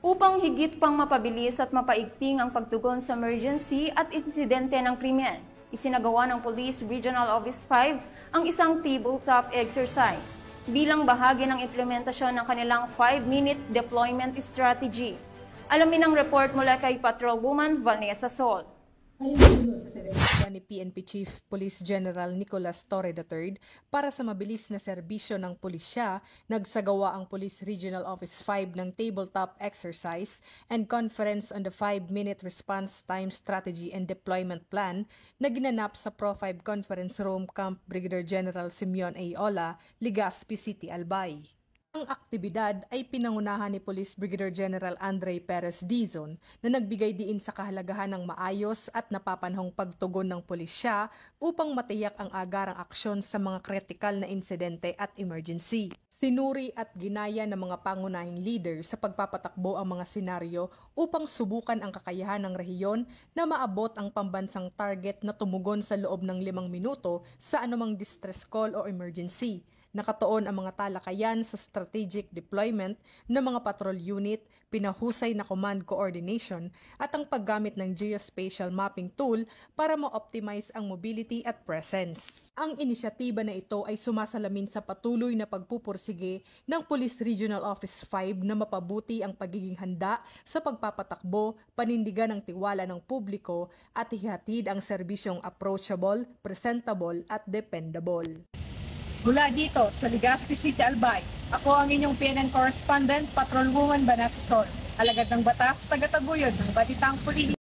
Upang higit pang mapabilis at mapaigting ang pagtugon sa emergency at insidente ng krimen, isinagawa ng Police Regional Office 5 ang isang tabletop exercise bilang bahagi ng implementasyon ng kanilang 5-minute deployment strategy. Alamin ang report mula kay Patrolwoman Vanessa Sol. Ayon sa seleksyon ni PNP Chief Police General Nicolas Torre III para sa mabilis na serbisyo ng pulisya, nagsagawa ang Police Regional Office 5 ng tabletop exercise and conference on the 5-minute response time strategy and deployment plan na ginanap sa Pro5 Conference Room Camp Brigadier General Simeon A. Ola, Legazpi City, Albay. Ang aktibidad ay pinangunahan ni Police Brigadier General Andre Perez Dizon na nagbigay diin sa kahalagahan ng maayos at napapanahong pagtugon ng pulisya upang matiyak ang agarang aksyon sa mga kritikal na insidente at emergency. Sinuri at ginaya ng mga pangunahing leader sa pagpapatakbo ang mga senaryo upang subukan ang kakayahan ng rehiyon na maabot ang pambansang target na tumugon sa loob ng 5 minuto sa anumang distress call o emergency. Nakatuon ang mga talakayan sa strategic deployment ng mga patrol unit, pinahusay na command coordination at ang paggamit ng geospatial mapping tool para ma-optimize ang mobility at presence. Ang inisyatiba na ito ay sumasalamin sa patuloy na pagpupursige ng Police Regional Office 5 na mapabuti ang pagiging handa sa pagpapatakbo, panindigan ng tiwala ng publiko at ihatid ang serbisyong approachable, presentable at dependable. Mula dito sa Legazpi City, Albay, ako ang inyong PNN correspondent, Patrolwoman Vanessa Sol, alagad ng batas, tagataguyod ng Batitang Pulido.